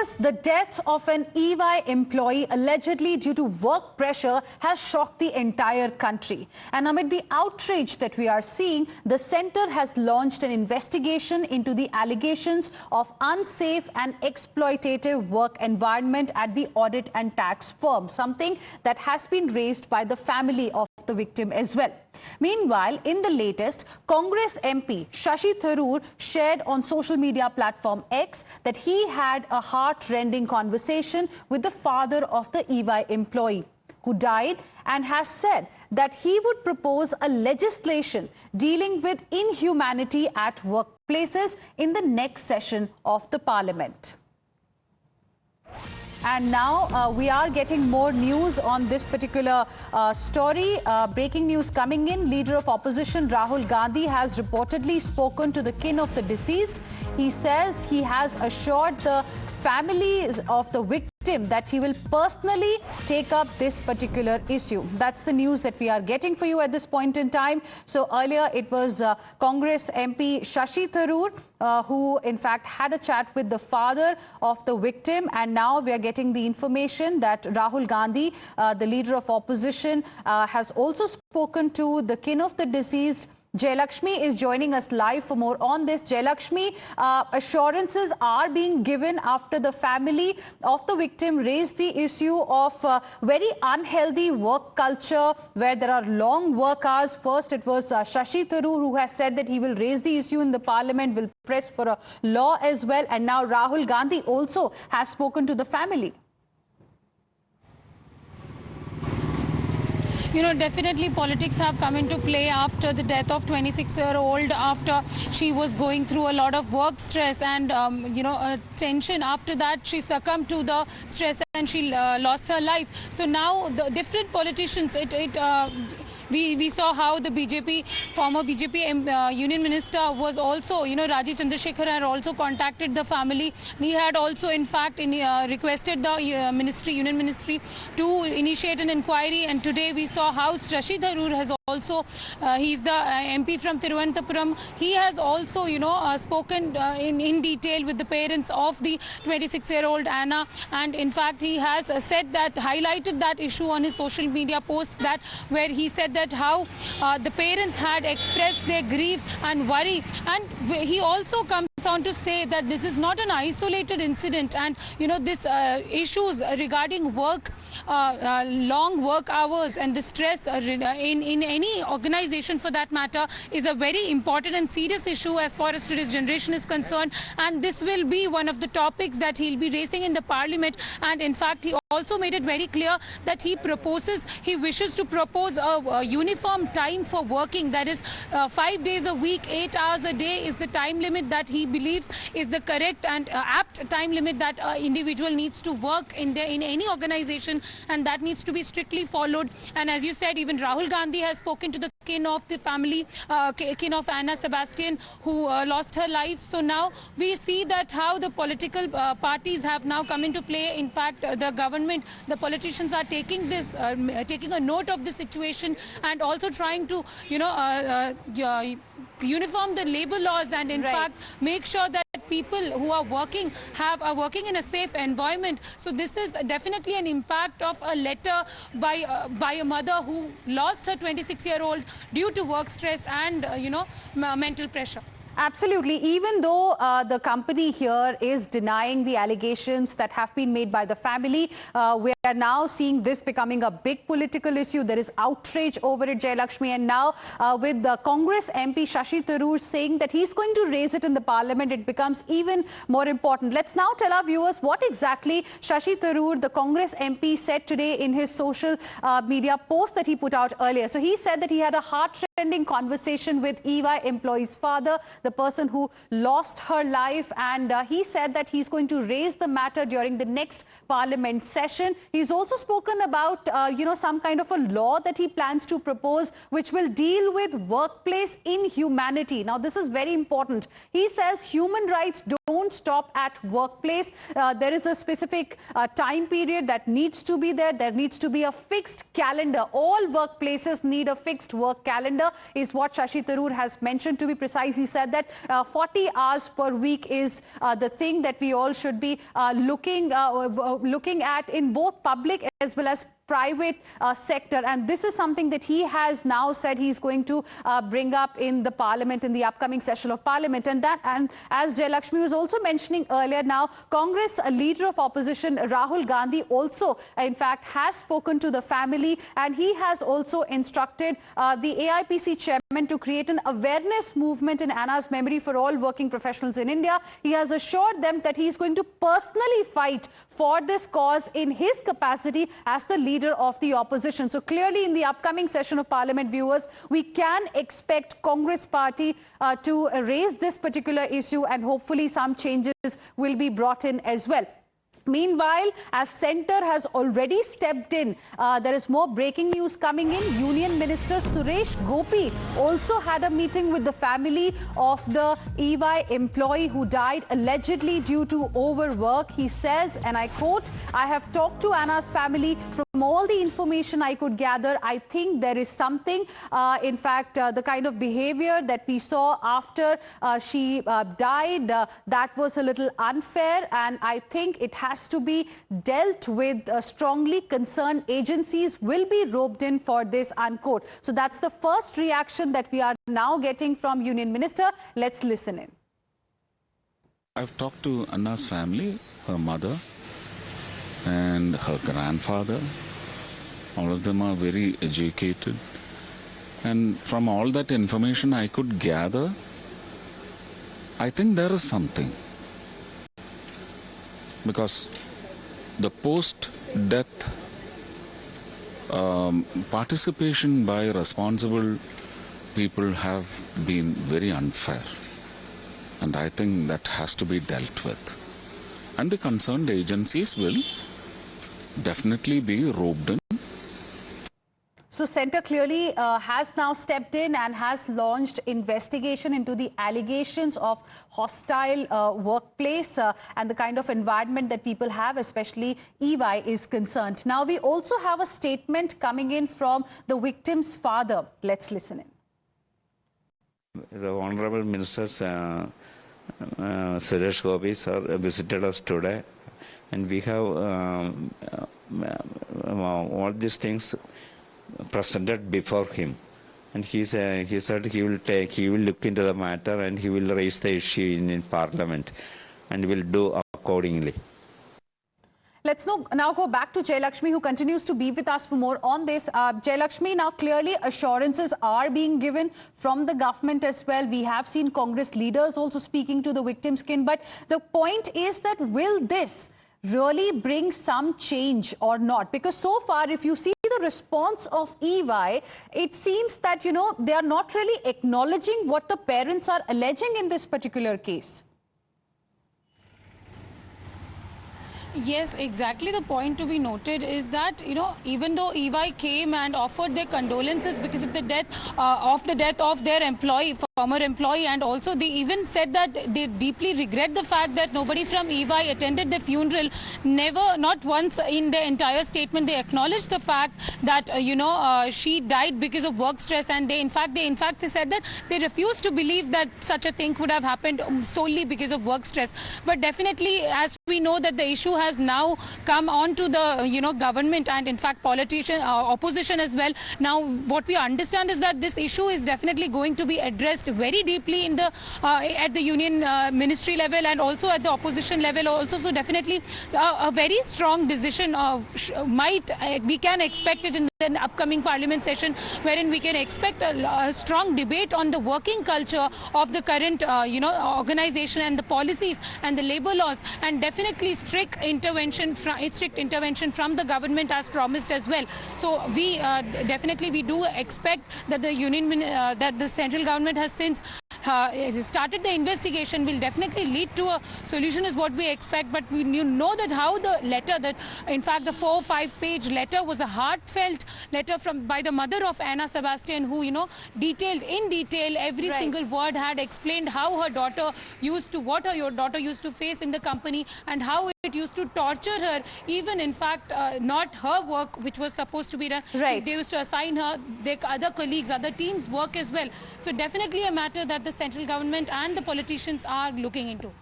Viewers, the death of an EY employee allegedly due to work pressure has shocked the entire country. And amid the outrage that we are seeing, the centre has launched an investigation into the allegations of unsafe and exploitative work environment at the audit and tax firm, something that has been raised by the family of the victim as well. Meanwhile, in the latest, Congress MP Shashi Tharoor shared on social media platform X that he had a heart-rending conversation with the father of the EY employee who died, and has said that he would propose a legislation dealing with inhumanity at workplaces in the next session of the parliament. And now we are getting more news on this particular story. Breaking news coming in. Leader of opposition Rahul Gandhi has reportedly spoken to the kin of the deceased. He says he has assured the families of the victim that he will personally take up this particular issue. That's the news that we are getting for you at this point in time. So earlier it was Congress MP Shashi Tharoor who in fact had a chat with the father of the victim, and now we are getting the information that Rahul Gandhi, the leader of opposition, has also spoken to the kin of the deceased. Jayalakshmi is joining us live for more on this. Jayalakshmi, assurances are being given after the family of the victim raised the issue of very unhealthy work culture where there are long work hours. First, it was Shashi Tharoor who has said that he will raise the issue in the parliament, will press for a law as well. And now Rahul Gandhi also has spoken to the family. You know, definitely politics have come into play after the death of 26-year-old, after she was going through a lot of work stress and, tension. After that, she succumbed to the stress and she lost her life. So now the different politicians, we saw how the former BJP union minister was also, Rajiv Chandrasekhar had also contacted the family. He had also, in fact, requested the union ministry to initiate an inquiry. And today we saw how Shashi Tharoor has also, he's the MP from Thiruvananthapuram. He has also, spoken in detail with the parents of the 26-year-old Anna. And in fact, he has said that, highlighted that issue on his social media post, that where he said that how the parents had expressed their grief and worry. And he also comes on to say that this is not an isolated incident, and this issues regarding work, long work hours and the stress in any organization for that matter is a very important and serious issue as far as today's generation is concerned, and this will be one of the topics that he'll be raising in the parliament. And in fact, he also made it very clear that he wishes to propose a uniform time for working, that is 5 days a week, 8 hours a day is the time limit that he believes is the correct and apt time limit that individual needs to work in any organization, and that needs to be strictly followed. And as you said, even Rahul Gandhi has spoken to the kin of the family, kin of Anna Sebastian, who lost her life. So now we see that how the political parties have now come into play. In fact, the government, the politicians are taking this, taking a note of the situation and also trying to, uniform the labor laws and in fact make sure that people who are working in a safe environment. So this is definitely an impact of a letter by a mother who lost her 26-year-old due to work stress and mental pressure. Absolutely. Even though the company here is denying the allegations that have been made by the family, we are now seeing this becoming a big political issue. There is outrage over it, Jayalakshmi. And now with the Congress MP Shashi Tharoor saying that he's going to raise it in the parliament, it becomes even more important. Let's now tell our viewers what exactly Shashi Tharoor, the Congress MP, said today in his social media post that he put out earlier. So he said that he had a heart-rending conversation with EY employee's father, the person who lost her life, and he said that he's going to raise the matter during the next parliament session. He's also spoken about, some kind of a law that he plans to propose which will deal with workplace inhumanity. Now, this is very important. He says human rights don't stop at workplace. There is a specific time period that needs to be there. There needs to be a fixed calendar. All workplaces need a fixed work calendar. calendar is what Shashi Tharoor has mentioned. To be precise, he said that 40 hours per week is the thing that we all should be looking at in both public as well as private sector, and this is something that he has now said he's going to bring up in the parliament, in the upcoming session of parliament. And as Jayalakshmi was also mentioning earlier, now Congress leader of opposition Rahul Gandhi also in fact has spoken to the family, and he has also instructed the AIPC chairman to create an awareness movement in Anna's memory for all working professionals in India. He has assured them that he is going to personally fight for this cause in his capacity as the leader of the opposition. So clearly in the upcoming session of parliament, viewers, we can expect Congress party to raise this particular issue, and hopefully some changes will be brought in as well. Meanwhile, as centre has already stepped in, there is more breaking news coming in. Union Minister Suresh Gopi also had a meeting with the family of the EY employee who died allegedly due to overwork. He says, and I quote, "I have talked to Anna's family. From all the information I could gather, I think there is something. In fact, the kind of behavior that we saw after she died, that was a little unfair, and I think it has to be dealt with strongly. Concerned agencies will be roped in for this," unquote. So that's the first reaction that we are now getting from Union Minister. Let's listen in. I've talked to Anna's family, her mother and her grandfather. All of them are very educated. And from all that information I could gather, I think there is something. Because the post-death participation by responsible people have been very unfair. And I think that has to be dealt with. And the concerned agencies will definitely be roped in. So centre clearly has now stepped in and has launched investigation into the allegations of hostile workplace and the kind of environment that people have, especially EY is concerned. Now we also have a statement coming in from the victim's father. Let's listen in. The Honorable Minister Suresh Gopi sir visited us today, and we have all these things presented before him, and he said he will look into the matter and he will raise the issue in Parliament and will do accordingly. Let's now go back to Jayalakshmi, who continues to be with us for more on this. Jayalakshmi, now clearly assurances are being given from the government as well. We have seen Congress leaders also speaking to the victim's kin. But the point is that will this really bring some change or not? Because so far, if you see the response of EY, it seems that, you know, they are not really acknowledging what the parents are alleging in this particular case. Yes, exactly. The point to be noted is that, you know, even though EY came and offered their condolences because of the death of their employee, former employee, and also they even said that they deeply regret the fact that nobody from EY attended the funeral. Never, not once in their entire statement, they acknowledged the fact that, she died because of work stress, and they in fact said that they refused to believe that such a thing would have happened solely because of work stress. But definitely, as we know, that the issue has now come on to the government and in fact opposition as well. Now what we understand is that this issue is definitely going to be addressed very deeply in the at the union ministry level and also at the opposition level also. So definitely a very strong decision we can expect it in the upcoming parliament session, wherein we can expect a strong debate on the working culture of the current organization and the policies and the labor laws, and definitely strict intervention from the government as promised as well. So we definitely do expect that the that the central government has since started the investigation will definitely lead to a solution is what we expect. But we know that how the letter, that in fact the 4- or 5-page letter was a heartfelt letter by the mother of Anna Sebastian, who detailed in detail every single word, had explained how her daughter used to face in the company and how it it used to torture her. Even in fact, not her work, which was supposed to be done. Right. They used to assign her their other colleagues, other teams' work as well. So definitely a matter that the central government and the politicians are looking into.